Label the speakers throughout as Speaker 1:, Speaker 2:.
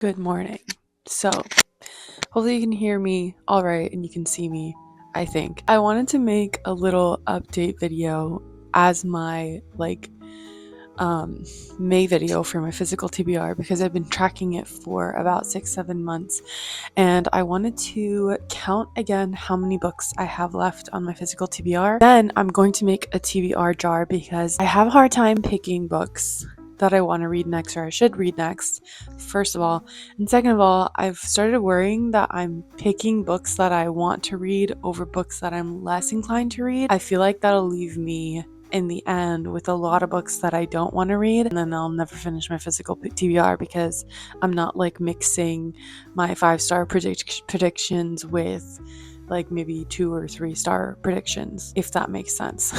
Speaker 1: Good morning. So, hopefully you can hear me all right and you can see me, I think. I wanted to make a little update video as my May video for my physical TBR because I've been tracking it for about 6-7 months, and I wanted to count again how many books I have left on my physical TBR. Then I'm going to make a TBR jar because I have a hard time picking books that I want to read next, or I should read next, first of all. And second of all, I've started worrying that I'm picking books that I want to read over books that I'm less inclined to read. I feel like that'll leave me in the end with a lot of books that I don't want to read, and then I'll never finish my physical TBR because I'm not like mixing my 5-star predictions with like maybe 2 or 3-star predictions, if that makes sense.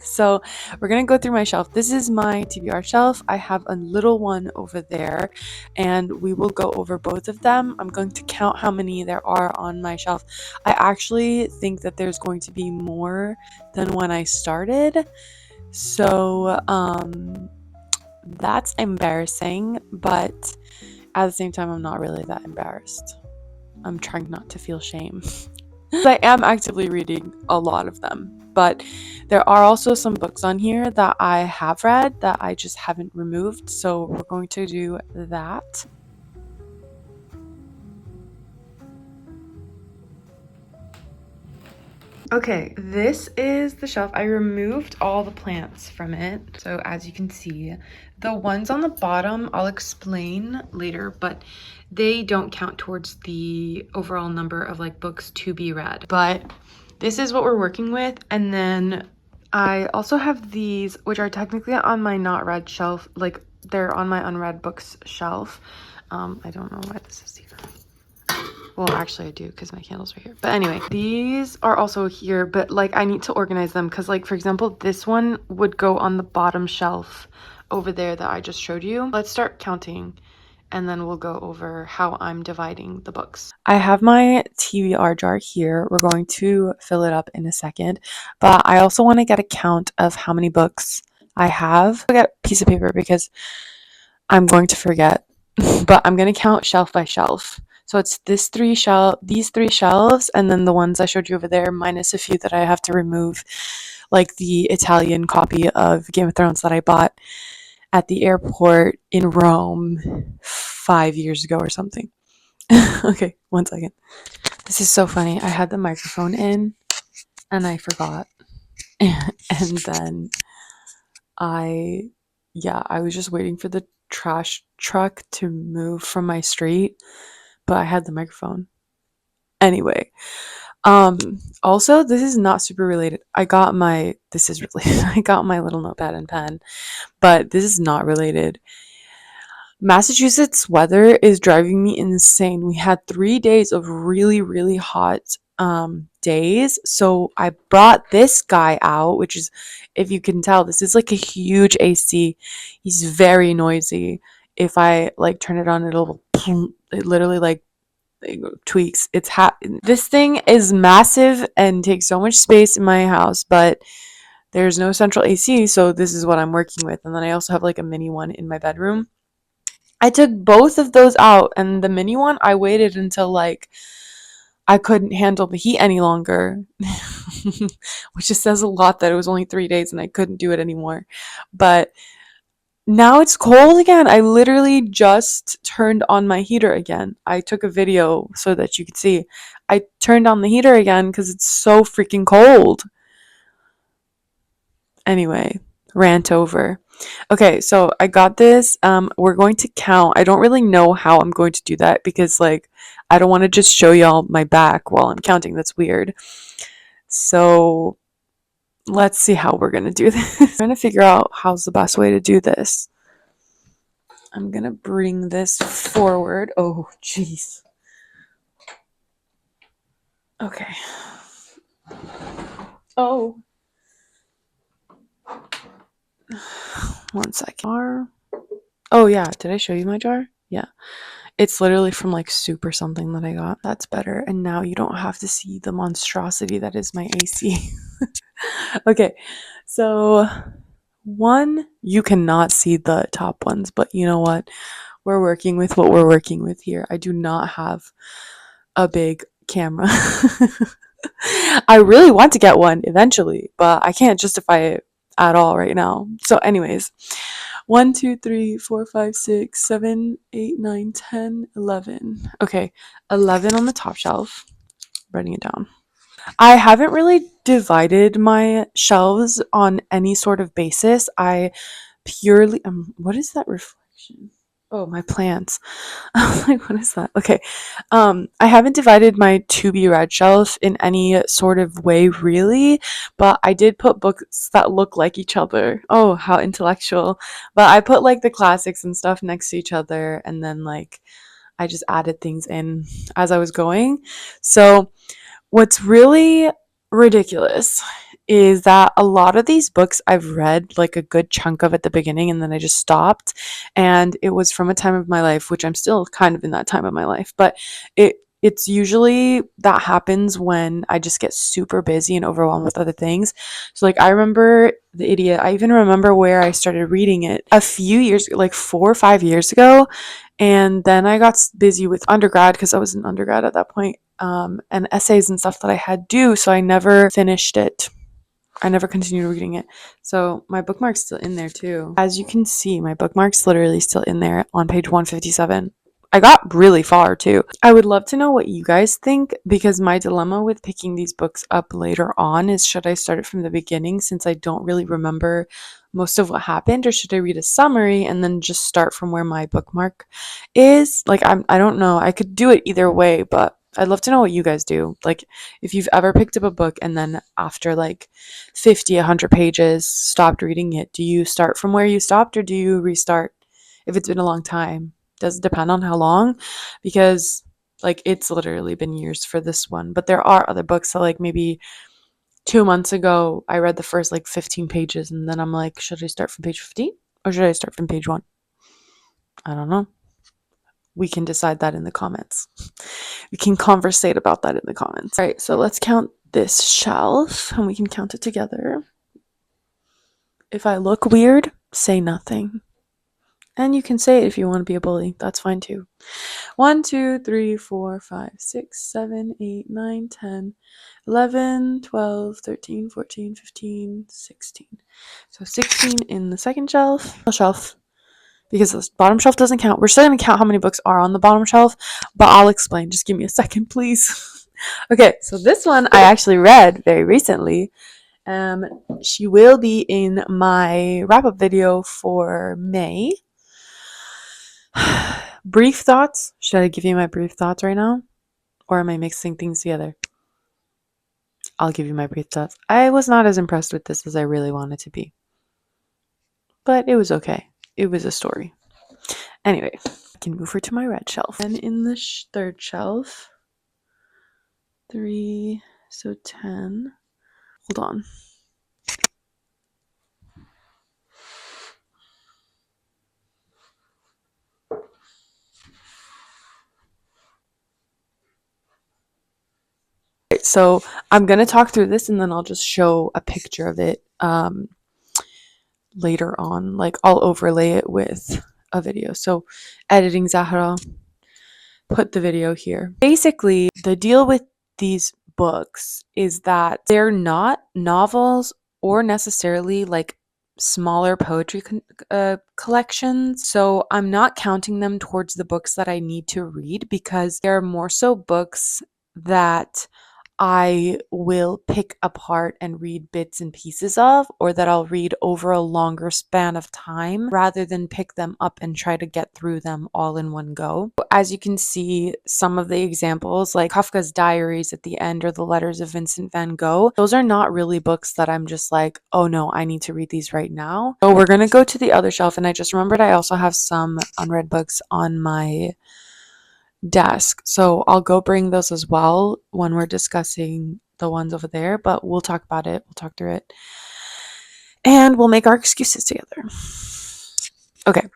Speaker 1: So we're gonna go through my shelf. This is my TBR shelf. I have a little one over there, and we will go over both of them. I'm going to count how many there are on my shelf. I actually think that there's going to be more than when I started, so that's embarrassing, but at the same time I'm not really that embarrassed. I'm trying not to feel shame. I am actively reading a lot of them, but there are also some books on here that I have read that I just haven't removed, so we're going to do that. Okay, this is the shelf. I removed all the plants from it. So as you can see, the ones on the bottom I'll explain later, but they don't count towards the overall number of like books to be read. But this is what we're working with. And then I also have these, which are technically on my not read shelf, like they're on my unread books shelf. I don't know why this is here. Well, actually I do because my candles are here. But anyway, these are also here, but like I need to organize them because like, for example, this one would go on the bottom shelf over there that I just showed you. Let's start counting and then we'll go over how I'm dividing the books. I have my TBR jar here. We're going to fill it up in a second, but I also want to get a count of how many books I have. I'll get a piece of paper because I'm going to forget, but I'm going to count shelf by shelf. So it's these 3 shelves, and then the ones I showed you over there, minus a few that I have to remove, like the Italian copy of Game of Thrones that I bought at the airport in Rome 5 years ago or something. Okay, 1 second. This is so funny. I had the microphone in, and I forgot. And then I was just waiting for the trash truck to move from my street, but I had the microphone. Anyway, also this is not super related. I got my little notepad and pen, but this is not related. Massachusetts weather is driving me insane. We had 3 days of really, really hot days. So I brought this guy out, which is, if you can tell, this is like a huge AC. He's very noisy. If I like turn it on, it literally like tweaks. This thing is massive and takes so much space in my house, but there's no central AC, so this is what I'm working with. And then I also have like a mini one in my bedroom. I took both of those out, and the mini one I waited until like I couldn't handle the heat any longer, which just says a lot that it was only 3 days and I couldn't do it anymore. But now it's cold again. I literally just turned on my heater again. I took a video so that you could see. I turned on the heater again because it's so freaking cold. Anyway, rant over. Okay, so I got this. We're going to count. I don't really know how I'm going to do that because like I don't want to just show y'all my back while I'm counting. That's weird. So let's see how we're gonna do this. I'm trying to figure out how's the best way to do this. I'm gonna bring this forward. Oh, jeez. Okay. Oh. 1 second. Oh yeah, did I show you my jar? Yeah. It's literally from like Soup or something that I got. That's better. And now you don't have to see the monstrosity that is my AC. Okay, so 1, you cannot see the top ones, but you know what? we're working with what we're working with here. I do not have a big camera. I really want to get one eventually, but I can't justify it at all right now. So anyways, 1, 2, 3, 4, 5, 6, 7, 8, 9, 10, 11. Okay, 11 on the top shelf. Writing it down. I haven't really divided my shelves on any sort of basis. I purely what is that reflection? Oh, my plants. I was like, what is that? Okay. I haven't divided my to be read shelf in any sort of way really, but I did put books that look like each other. Oh, how intellectual. But I put like the classics and stuff next to each other, and then like I just added things in as I was going. So what's really ridiculous is that a lot of these books I've read like a good chunk of at the beginning and then I just stopped, and it was from a time of my life which I'm still kind of in that time of my life, but it's usually that happens when I just get super busy and overwhelmed with other things. So like I remember The Idiot. I even remember where I started reading it a few years, like 4 or 5 years ago, and then I got busy with undergrad because I was an undergrad at that point, and essays and stuff that I had due, so I never finished it. I never continued reading it. So my bookmark's still in there too. As you can see, my bookmark's literally still in there on page 157. I got really far too. I would love to know what you guys think, because my dilemma with picking these books up later on is, should I start it from the beginning since I don't really remember most of what happened, or should I read a summary and then just start from where my bookmark is? Like I don't know. I could do it either way, but I'd love to know what you guys do. Like if you've ever picked up a book and then after like 50, 100 pages stopped reading it, do you start from where you stopped or do you restart if it's been a long time? Does depend on how long, because like it's literally been years for this one, but there are other books that like maybe 2 months ago I read the first like 15 pages and then I'm like, should I start from page 15 or should I start from page 1? I don't know. We can decide that in the comments. We can conversate about that in the comments. All right, so let's count this shelf and we can count it together. If I look weird, say nothing. And you can say it if you want to be a bully. That's fine too. 1, 2, 3, 4, 5, 6, 7, 8, 9, 10, 11, 12, 13, 14, 15, 16. So 16 in the second shelf, because the bottom shelf doesn't count. We're still going to count how many books are on the bottom shelf, but I'll explain. Just give me a second, please. Okay, so this one I actually read very recently. She will be in my wrap-up video for May. Brief thoughts. Should I give you my brief thoughts right now? Or am I mixing things together? I'll give you my brief thoughts. I was not as impressed with this as I really wanted to be. But it was okay. It was a story. Anyway, I can move her to my red shelf. And in the third shelf, 3, so 10. Hold on. So I'm going to talk through this and then I'll just show a picture of it later on. Like I'll overlay it with a video. So editing Zahra, put the video here. Basically, the deal with these books is that they're not novels or necessarily like smaller poetry collections. So I'm not counting them towards the books that I need to read, because they're more so books that I will pick apart and read bits and pieces of, or that I'll read over a longer span of time rather than pick them up and try to get through them all in one go. As you can see, some of the examples like Kafka's Diaries at the end or The Letters of Vincent van Gogh, those are not really books that I'm just like, oh no, I need to read these right now. So we're gonna go to the other shelf, and I just remembered I also have some unread books on my desk, so I'll go bring those as well when we're discussing the ones over there, but we'll talk about it, we'll talk through it, and we'll make our excuses together. Okay,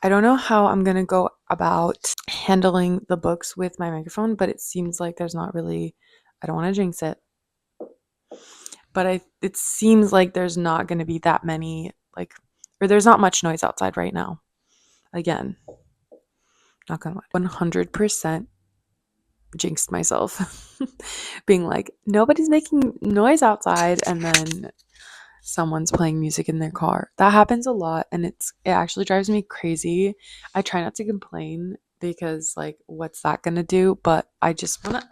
Speaker 1: I don't know how I'm gonna go about handling the books with my microphone, but it seems like there's not really, I don't want to jinx it, but it seems like there's not going to be that many, like, or there's not much noise outside right now. Again, Not gonna lie. 100% jinxed myself. Being like, nobody's making noise outside, and then someone's playing music in their car. That happens a lot, and it actually drives me crazy. I try not to complain because, like, what's that gonna do? But I just wanna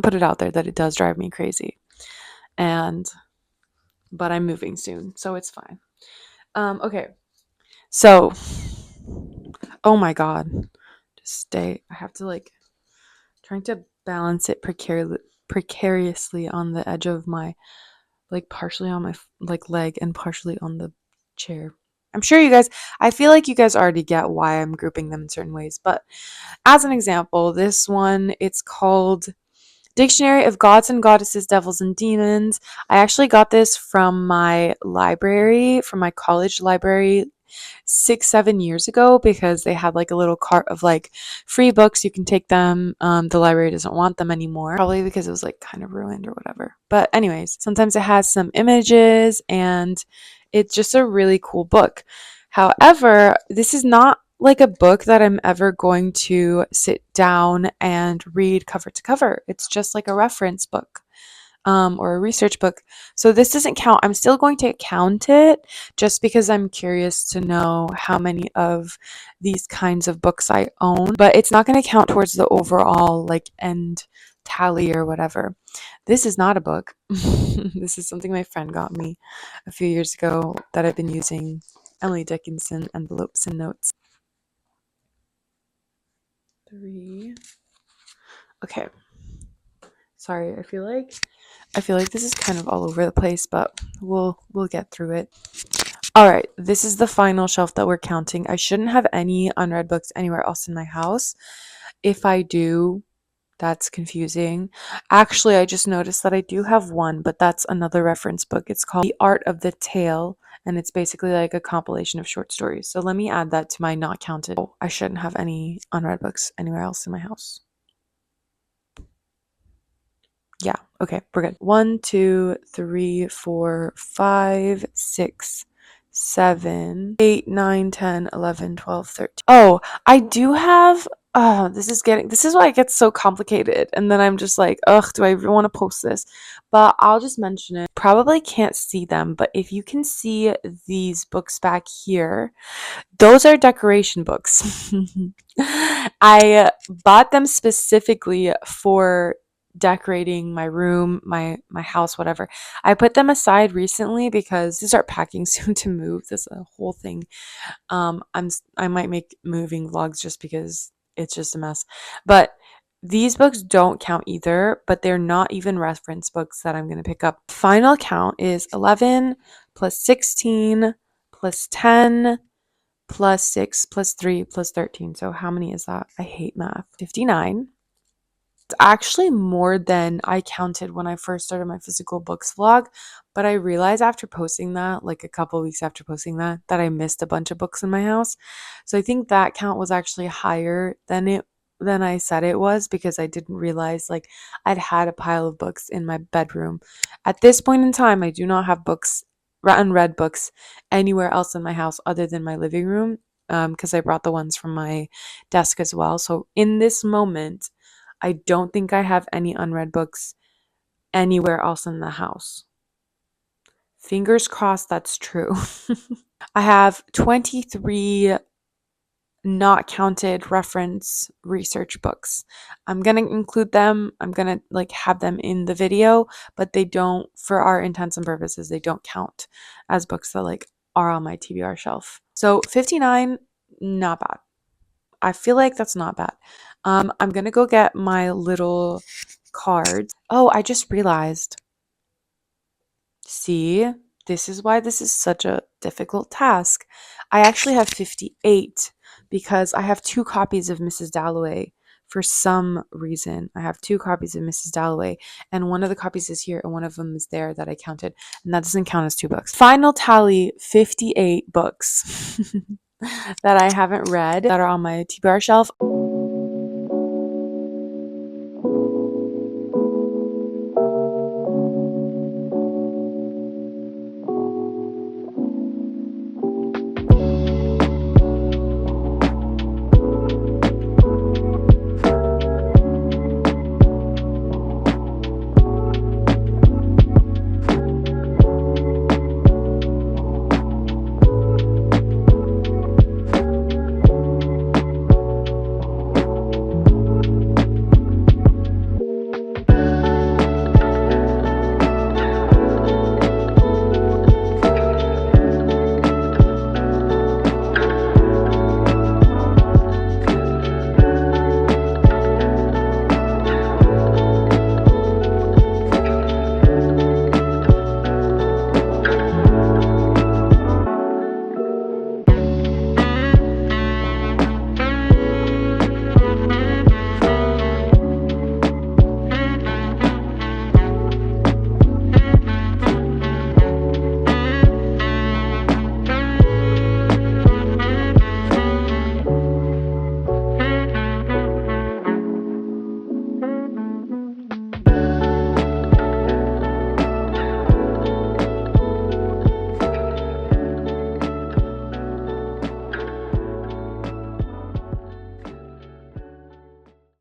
Speaker 1: put it out there that it does drive me crazy. But I'm moving soon, so it's fine. Okay. So, oh my god. Just stay. I have to, like, trying to balance it precariously on the edge of my, like, partially on my, like, leg and partially on the chair. I'm sure I feel like you guys already get why I'm grouping them in certain ways, but as an example, this one, it's called Dictionary of Gods and Goddesses, Devils and Demons. I actually got this from my library, from my college library 6-7 years ago, because they had, like, a little cart of, like, free books. You can take them. The library doesn't want them anymore, probably because it was, like, kind of ruined or whatever. But anyways, sometimes it has some images, and it's just a really cool book. However, this is not like a book that I'm ever going to sit down and read cover to cover. It's just like a reference book. Or a research book. So this doesn't count. I'm still going to count it just because I'm curious to know how many of these kinds of books I own, but it's not going to count towards the overall, like, end tally or whatever. This is not a book. This is something my friend got me a few years ago that I've been using. Emily Dickinson envelopes and notes. 3. Okay. Sorry, I feel like this is kind of all over the place, but we'll get through it. All right, this is the final shelf that we're counting. I shouldn't have any unread books anywhere else in my house. If I do, that's confusing. Actually, I just noticed that I do have one, but that's another reference book. It's called The Art of the Tale, and it's basically like a compilation of short stories. So let me add that to my not counted. Oh, I shouldn't have any unread books anywhere else in my house. Yeah, okay, we're good. 1, 2, 3, 4, 5, 6, 7, 8, 9, 10, 11, 12, 13. Oh, I do have, this is why it gets so complicated. And then I'm just like, ugh, do I even want to post this? But I'll just mention it. Probably can't see them, but if you can see these books back here, those are decoration books. I bought them specifically for decorating my room, my house, whatever. I put them aside recently because to start packing soon to move. This is a whole thing. I might make moving vlogs just because it's just a mess. But these books don't count either, but they're not even reference books that I'm going to pick up. Final count is 11 plus 16 plus 10 plus 6 plus 3 plus 13. So how many is that? I hate math. 59. It's actually more than I counted when I first started my physical books vlog, but I realized after posting that, like a couple weeks after posting that I missed a bunch of books in my house. So I think that count was actually higher than I said it was, because I didn't realize, like, I'd had a pile of books in my bedroom. At this point in time, I do not have unread books anywhere else in my house other than my living room, because I brought the ones from my desk as well. So in this moment, I don't think I have any unread books anywhere else in the house. Fingers crossed that's true. I have 23 not counted reference research books. I'm going to include them. I'm going to, like, have them in the video, but they don't, for our intents and purposes, they don't count as books that, like, are on my TBR shelf. So 59, not bad. I feel like that's not bad. I'm going to go get my little cards. Oh, I just realized. See, this is why this is such a difficult task. I actually have 58 because I have 2 copies of Mrs. Dalloway. For some reason, I have 2 copies of Mrs. Dalloway, and one of the copies is here and one of them is there that I counted, and that doesn't count as 2 books. Final tally, 58 books that I haven't read that are on my TBR shelf.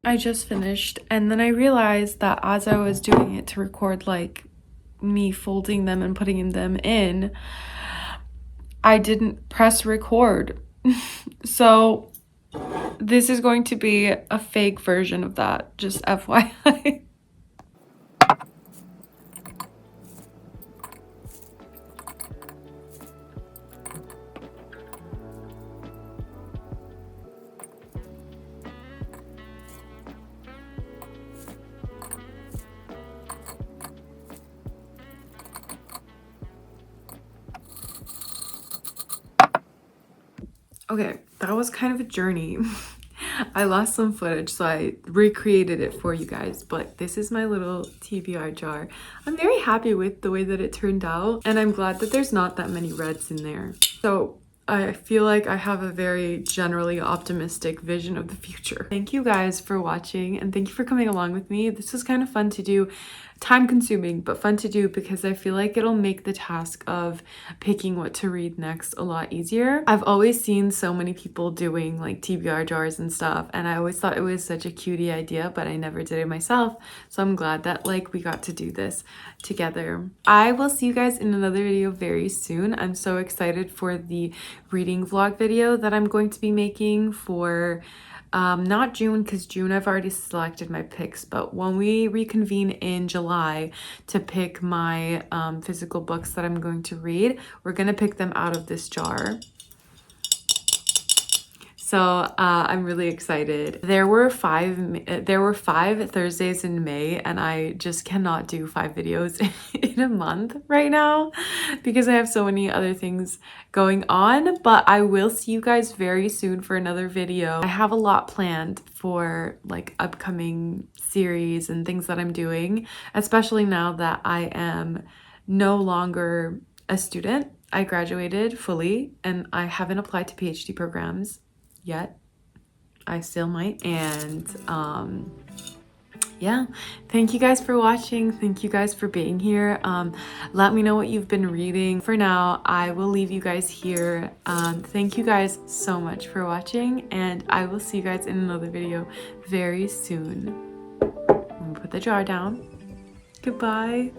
Speaker 1: I just finished, and then I realized that as I was doing it to record like me folding them and putting them in, I didn't press record. So this is going to be a fake version of that, just FYI. Okay, that was kind of a journey. I lost some footage, so I recreated it for you guys, but this is my little TBR jar. I'm very happy with the way that it turned out, and I'm glad that there's not that many reds in there. So I feel like I have a very generally optimistic vision of the future. Thank you guys for watching, and thank you for coming along with me. This was kind of fun to do. Time consuming, but fun to do because I feel like it'll make the task of picking what to read next a lot easier. I've always seen so many people doing like TBR jars and stuff, and I always thought it was such a cutie idea, but I never did it myself. So I'm glad that like we got to do this together. I will see you guys in another video very soon. I'm so excited for the reading vlog video that I'm going to be making for not June, because June I've already selected my picks, but when we reconvene in July to pick my physical books that I'm going to read, we're gonna pick them out of this jar. So I'm really excited. There were five Thursdays in May, and I just cannot do 5 videos in a month right now because I have so many other things going on, but I will see you guys very soon for another video. I have a lot planned for like upcoming series and things that I'm doing, especially now that I am no longer a student. I graduated fully and I haven't applied to PhD programs yet. I still might. And yeah, thank you guys for watching. Thank you guys for being here. Let me know what you've been reading. For now, I will leave you guys here. Thank you guys so much for watching, and I will see you guys in another video very soon. I'm gonna put the jar down. Goodbye.